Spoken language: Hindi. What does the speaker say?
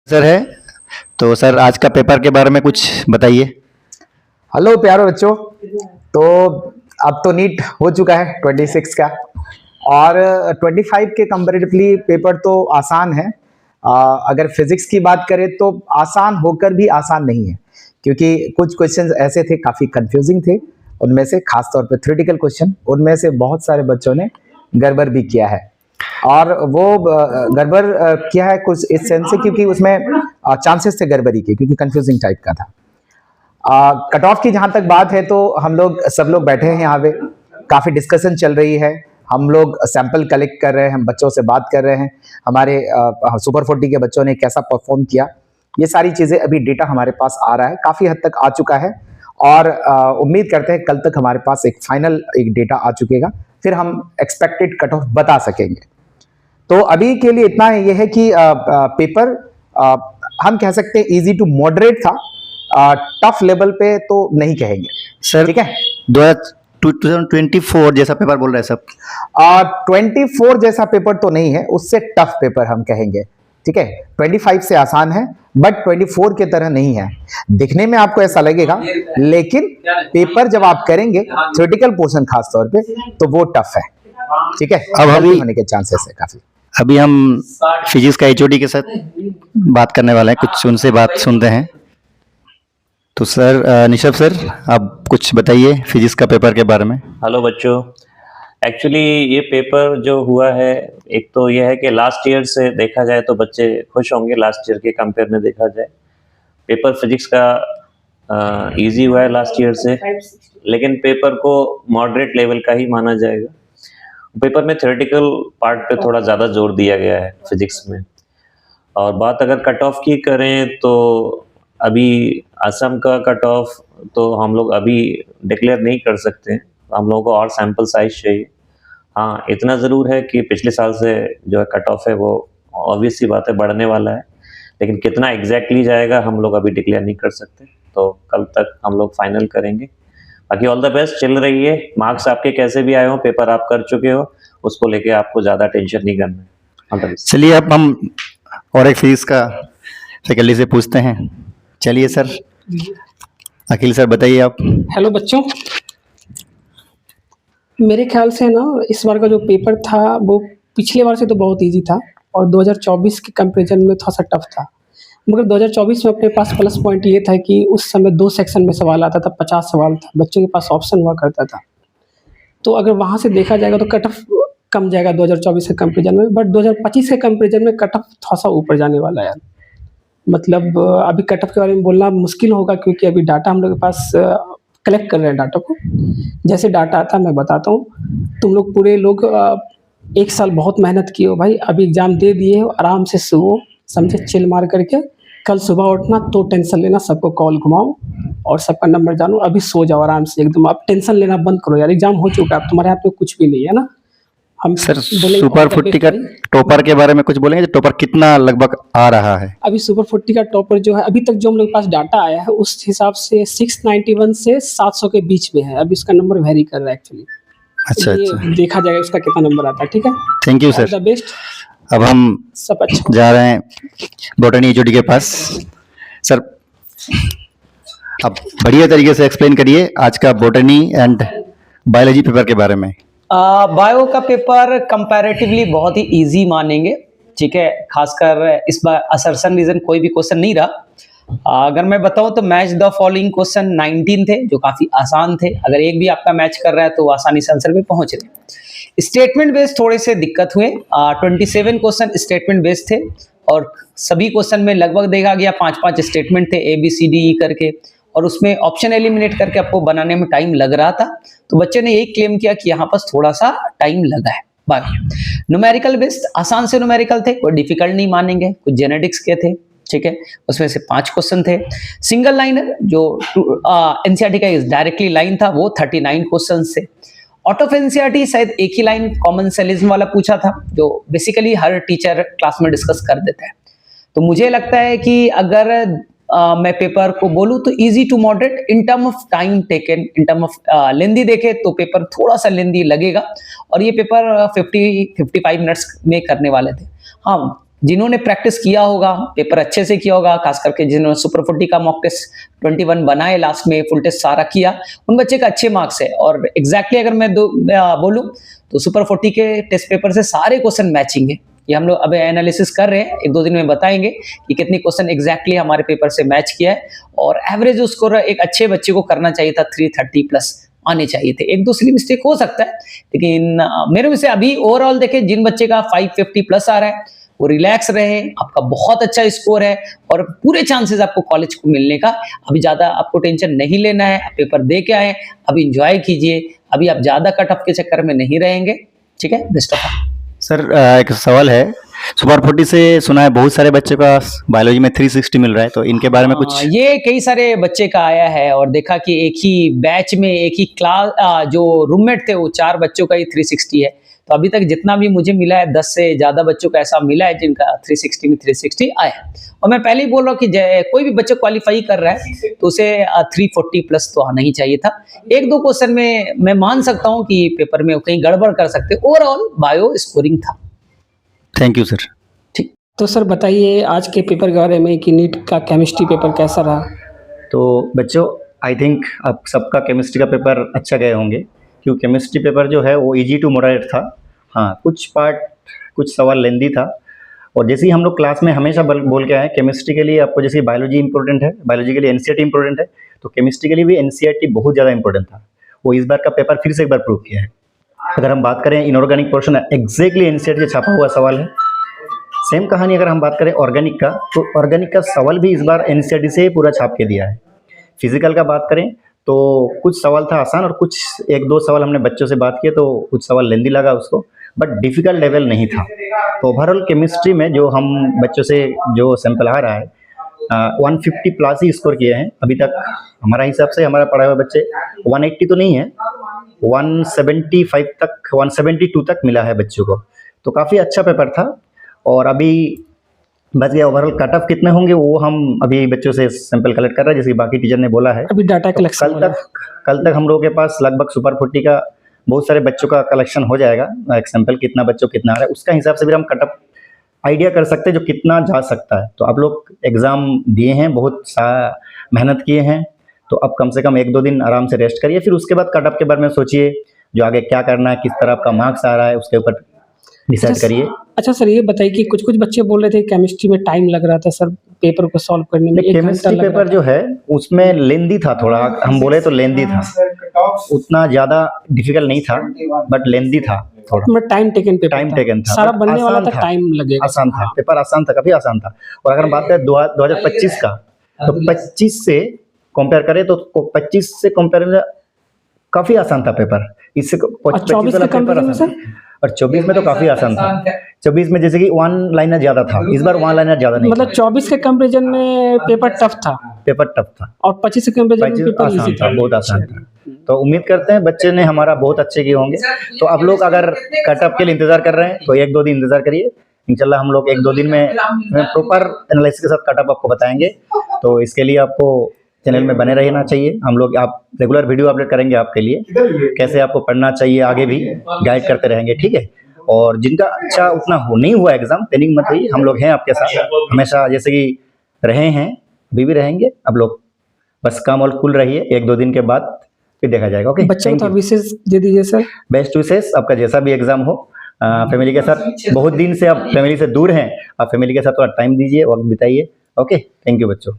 सर है। तो सर आज का पेपर के बारे में कुछ बताइए। हेलो प्यारे बच्चों। तो अब तो नीट हो चुका है 26 का, और 25 के कंपैरेटिवली पेपर तो आसान है। अगर फिजिक्स की बात करें तो आसान होकर भी आसान नहीं है, क्योंकि कुछ क्वेश्चंस ऐसे थे काफ़ी कंफ्यूजिंग थे। उनमें से खास तौर पे थ्योरेटिकल क्वेश्चन, उनमें से बहुत सारे बच्चों ने गड़बड़ भी किया है। और वो गड़बड़ किया है कुछ इस सेंस से क्योंकि उसमें चांसेस थे गड़बड़ी के, क्योंकि कंफ्यूजिंग टाइप का था। कट ऑफ की जहां तक बात है तो हम लोग सब लोग बैठे हैं यहाँ पे, काफ़ी डिस्कशन चल रही है। हम लोग सैंपल कलेक्ट कर रहे हैं, हम बच्चों से बात कर रहे हैं, हमारे सुपर 40 के बच्चों ने कैसा परफॉर्म किया, ये सारी चीज़ें अभी डेटा हमारे पास आ रहा है, काफ़ी हद तक आ चुका है। और उम्मीद करते हैं कल तक हमारे पास एक फाइनल डेटा आ चुकेगा, फिर हम एक्सपेक्टेड कट ऑफ बता सकेंगे। तो अभी के लिए इतना ये है कि पेपर हम कह सकते हैं इजी टू मॉडरेट था, टफ लेवल पे तो नहीं कहेंगे सर ठीक है। 2024 जैसा पेपर बोल रहे हैं सब। 24 जैसा पेपर तो नहीं है, उससे टफ पेपर हम कहेंगे, ठीक है। 25 से आसान है, बट 24 के तरह नहीं है। दिखने में आपको ऐसा लगेगा, लेकिन पेपर जब आप करेंगे थ्योरेटिकल पोर्शन खास तौर पे, तो वो टफ है, ठीक है। अब अभी होने के चांसेस है काफी। अभी हम फिजिक्स का एचओडी के साथ बात करने वाले हैं, कुछ उनसे बात सुनते हैं। तो सर निशब सर, आप कुछ बताइए फिजिक्स का पेपर के बारे में। हेलो बच्चों, एक्चुअली ये पेपर जो हुआ है, एक तो ये है कि लास्ट ईयर से देखा जाए तो बच्चे खुश होंगे। लास्ट ईयर के कंपेयर में देखा जाए पेपर फिजिक्स का इजी हुआ है लास्ट ईयर से, लेकिन पेपर को मॉडरेट लेवल का ही माना जाएगा। पेपर में थ्योरेटिकल पार्ट पे थोड़ा ज़्यादा जोर दिया गया है फिजिक्स में। और बात अगर कट ऑफ की करें तो अभी असम का कट ऑफ तो हम लोग अभी डिक्लेयर नहीं कर सकते हैं, हम लोगों को और सैंपल साइज चाहिए। हाँ, इतना ज़रूर है कि पिछले साल से जो है कट ऑफ है वो ऑब्वियस सी बात है बढ़ने वाला है, लेकिन कितना एग्जैक्टली जाएगा हम लोग अभी डिक्लेयर नहीं कर सकते। तो कल तक हम लोग फाइनल करेंगे। बाकी ऑल द बेस्ट, चल रही है। मार्क्स आपके कैसे भी आए हो, पेपर आप कर चुके हो, उसको लेके आपको ज़्यादा टेंशन नहीं करना है। All the best. चलिए अब हम और एक फिजिक्स का फैकल्टी से पूछते हैं। चलिए सर, अखिल सर बताइए आप। हेलो बच्चों, मेरे ख्याल से ना इस बार का जो पेपर था वो पिछले बार से तो बहुत इजी था, और 2024 के कंपैरिजन में थोड़ा सा टफ था। मगर 2024 में अपने पास प्लस पॉइंट ये था कि उस समय 2 सेक्शन में सवाल आता था, 50 सवाल था, बच्चों के पास ऑप्शन हुआ करता था। तो अगर वहाँ से देखा जाएगा तो कट ऑफ कम जाएगा 2024 के कंपैरिजन में, बट 2025 के कंपैरिजन में कट ऑफ थोड़ा सा ऊपर जाने वाला है। मतलब अभी कट ऑफ के बारे में बोलना मुश्किल होगा, क्योंकि अभी डाटा हम लोग के पास कलेक्ट कर रहे हैं डाटा को। जैसे डाटा आता है मैं बताता हूँ। तुम लोग पूरे लोग 1 साल बहुत मेहनत किए हो भाई, अभी एग्ज़ाम दे दिए हो, आराम से सोओ, समझे, चिल मार करके। कल सुबह उठना तो टेंशन लेना, सबको कॉल घुमाओ और सबका नंबर जानो, अभी सो जाओ आराम से एकदम। अब टेंशन लेना बंद करो यार, एग्ज़ाम हो चुका है, अब तुम्हारे हाथ में कुछ भी नहीं है ना। हम सर बोलेंगे सुपर 40 का टॉपर के बारे में कुछ बोलेंगे, टॉपर कितना लगभग आ रहा है? अभी सुपर 40 का टॉपर जो है, अभी तक जो हम लोग के पास डाटा आया है उस हिसाब से 691 से 700 के बीच में है। अभी उसका नंबर वेरी कर रहा है एक्चुअली। अच्छा अच्छा, देखा जाएगा उसका कितना नंबर आता है, ठीक है। Thank you all sir. The best. अब हम सब अच्छा जा रहे हैं बॉटनी एचओडी के पास। सर आप बढ़िया तरीके से एक्सप्लेन करिए आज का बॉटनी एंड बायोलॉजी पेपर के बारे में। बायो का पेपर कंपैरेटिवली बहुत ही इजी मानेंगे, ठीक है। खासकर इस बार असर्शन रीजन कोई भी क्वेश्चन नहीं रहा। अगर मैं बताऊं तो मैच द फॉलोइंग क्वेश्चन 19 थे, जो काफी आसान थे। अगर एक भी आपका मैच कर रहा है तो आसानी से आंसर पे पहुंच रहे। स्टेटमेंट बेस्ड थोड़े से दिक्कत हुए। 27 क्वेश्चन स्टेटमेंट बेस्ड थे, और सभी क्वेश्चन में लगभग देखा गया 5-5 स्टेटमेंट थे, ABCDE करके, और उसमें ऑप्शन एलिमिनेट करके आपको बनाने में टाइम लग रहा था। तो बच्चे ने यही क्लेम किया कि यहाँ पर थोड़ा सा टाइम लगा है। बाकी न्यूमेरिकल बेस्ड आसान से न्यूमेरिकल थे, कोई डिफिकल्ट नहीं मानेंगे। कुछ जेनेटिक्स के थे, ठीक है, उसमें से 5 क्वेश्चन थे। सिंगल लाइनर जो एनसीईआरटी का डायरेक्टली लाइन था वो 39 क्वेश्चन थे। आउट ऑफ एनसीईआरटी शायद एक ही लाइन कॉमन सेलिज्म वाला पूछा था, जो बेसिकली हर टीचर क्लास में डिस्कस कर देता है। तो मुझे लगता है कि अगर मैं पेपर को बोलूं तो easy to moderate in term of time taken, in term of lengthy देखे तो पेपर थोड़ा सा लेंदी लगेगा, और ये पेपर 50-55 मिनट्स में करने वाले थे। हाँ, जिन्होंने प्रैक्टिस किया होगा, पेपर अच्छे से किया होगा, खास करके जिन्होंने सुपर 40 का मॉक टेस्ट 21 बनाए, लास्ट में फुल टेस्ट सारा किया, उन बच्चे का अच्छे मार्क्स है। और एग्जैक्टली अगर मैं बोलूं तो सुपर 40 के टेस्ट पेपर से सारे क्वेश्चन मैचिंग है। ये हम लोग अब एनालिसिस कर रहे हैं, 1-2 दिन में बताएंगे कि कितने क्वेश्चन एग्जैक्टली हमारे पेपर से मैच किया है। और एवरेज स्कोर एक अच्छे बच्चे को करना चाहिए था 330 प्लस आने चाहिए थे। 1-2 सिली मिस्टेक हो सकता है, लेकिन मेरे में से अभी ओवरऑल देखें, जिन बच्चे का 550 प्लस आ रहा है वो रिलैक्स रहे, आपका बहुत अच्छा स्कोर है और पूरे चांसेस आपको कॉलेज को मिलने का। अभी ज्यादा आपको टेंशन नहीं लेना है, पेपर दे के आए, अभी एंजॉय कीजिए, अभी आप ज्यादा कट ऑफ के चक्कर में नहीं रहेंगे। ठीक है, बेस्ट ऑफ लक। सर एक सवाल है, सुपर 40 से सुना है बहुत सारे बच्चों का बायोलॉजी में 360 मिल रहा है, तो इनके बारे में कुछ? ये कई सारे बच्चे का आया है और देखा कि एक ही बैच में एक ही क्लास जो रूममेट थे वो 4 बच्चों का ही 360 है। तो अभी तक जितना भी मुझे मिला है 10 से ज्यादा बच्चों का ऐसा मिला है जिनका 360 में 360 आया। और मैं पहले ही बोल रहा हूँ कि कोई भी बच्चा क्वालिफाई कर रहा है तो उसे 340 प्लस तो आना ही चाहिए था। 1-2 क्वेश्चन में मैं मान सकता हूँ कि पेपर में कहीं गड़बड़ कर सकते, ओवरऑल बायो स्कोरिंग था। Thank you sir. तो सर बताइए आज के पेपर के बारे में कि नीट का केमिस्ट्री पेपर कैसा रहा? तो बच्चों, आई थिंक आप सबका केमिस्ट्री का पेपर अच्छा गए होंगे, क्योंकि केमिस्ट्री पेपर जो है वो इजी टू मॉडरेट था। हाँ, कुछ सवाल लेंदी था। और जैसे ही हम लोग क्लास में हमेशा बोल के आए, केमिस्ट्री के लिए आपको जैसे बायोलॉजी इंपॉर्टेंट है, बायोलॉजी के लिए एनसीईआरटी इंपॉर्टेंट है, तो केमिस्ट्री के लिए भी एनसीईआरटी बहुत ज़्यादा इंपॉर्टेंट था। वो इस बार का पेपर फिर से एक बार प्रूव किया है। अगर हम बात करें इनऑर्गेनिक पोर्शन, एग्जैक्टली एनसीईआरटी से छापा हुआ सवाल है। सेम कहानी अगर हम बात करें ऑर्गेनिक का, तो ऑर्गेनिक का सवाल भी इस बार एनसीईआरटी से पूरा छाप के दिया है। फिजिकल का बात करें तो कुछ सवाल था आसान और कुछ 1-2 सवाल हमने बच्चों से बात किए तो कुछ सवाल लेंदी लगा उसको, बट डिफिकल्ट लेवल नहीं था। तो ओवरऑल केमिस्ट्री में जो हम बच्चों से जो सैंपल आ रहा है 150 प्लस ही स्कोर किए हैं अभी तक। हमारा हिसाब से हमारा पढ़ाए हुए बच्चे 180 तो नहीं है, 175 तक, 172 तक मिला है बच्चों को। तो काफ़ी अच्छा पेपर था। और अभी बच गया ओवरऑल कट ऑफ कितने होंगे वो हम अभी बच्चों से सैंपल कलेक्ट कर रहे हैं, जैसे बाकी टीचर ने बोला है। अभी डाटा तो कलेक्शन कल तक हम लोगों के पास लगभग सुपर 40 का बहुत सारे बच्चों का कलेक्शन हो जाएगा। एक सैंपल कितना बच्चों कितना आ रहा है उसका हिसाब से भी हम कट ऑफ आइडिया कर सकते हैं जो कितना जा सकता है। तो आप लोग एग्ज़ाम दिए हैं, बहुत मेहनत किए हैं, तो अब कम से कम 1-2 दिन आराम से रेस्ट करिए, फिर उसके बाद कट ऑफ के बारे में सोचिए, जो आगे क्या करना है, किस तरह आपका मार्क्स आ रहा है उसके ऊपर डिसाइड करिए। अच्छा सर, ये बताइए कि कुछ बच्चे बोल रहे थे केमिस्ट्री में टाइम लग रहा था सर पेपर को सॉल्व करने में। केमिस्ट्री पेपर जो है उसमें लेंदी था थोड़ा, हम बोले तो लेंदी था, उतना ज़्यादा डिफिकल्ट नहीं था बट लेंदी था थोड़ा। टाइम टेकन था, सारा बनने वाला था, टाइम लगेगा। आसान था पेपर, आसान था, काफ़ी आसान था। और अगर हम बात करें 2025 का, तो 25 से कंपेयर करें तो 25 से कंपेयर में काफ़ी आसान था पेपर। इससे 25 वाला पेपर आसान था और 24 में तो काफी आसान था। 24 में जैसे कि 1 लाइनर ज्यादा था, इस बार 1 लाइनर ज्यादा नहीं, मतलब 24 के कंपैरिजन में पेपर टफ था और 25 के कंपैरिजन में पेपर इजी था, बहुत आसान था। तो उम्मीद करते हैं बच्चे ने हमारा बहुत अच्छे किए होंगे। तो अब लोग अगर कट ऑफ के लिए इंतजार कर रहे हैं तो 1-2 दिन इंतजार करिए, इंशाल्लाह हम लोग 1-2 दिन में प्रॉपर एनालिसिस के साथ कट ऑफ आपको बताएंगे। तो इसके लिए आपको चैनल में बने रहना चाहिए। हम लोग आप रेगुलर वीडियो अपलोड करेंगे आपके लिए, कैसे आपको पढ़ना चाहिए आगे भी गाइड करते रहेंगे, ठीक है। और जिनका अच्छा उतना नहीं हुआ एग्जाम, पैनिक मत होइए, हम लोग हैं आपके साथ हमेशा, जैसे कि रहे हैं अभी भी रहेंगे। अब लोग बस काम और कूल रहिए, 1-2 दिन के बाद फिर देखा जाएगा। ओके, बच्चों को विशेष दे दीजिए सर। बेस्ट विशेष, आपका जैसा भी एग्जाम हो, फैमिली के साथ, बहुत दिन से आप फैमिली से दूर हैं, आप फैमिली के साथ थोड़ा टाइम दीजिए, वक्त बिताइए। ओके, थैंक यू बच्चों।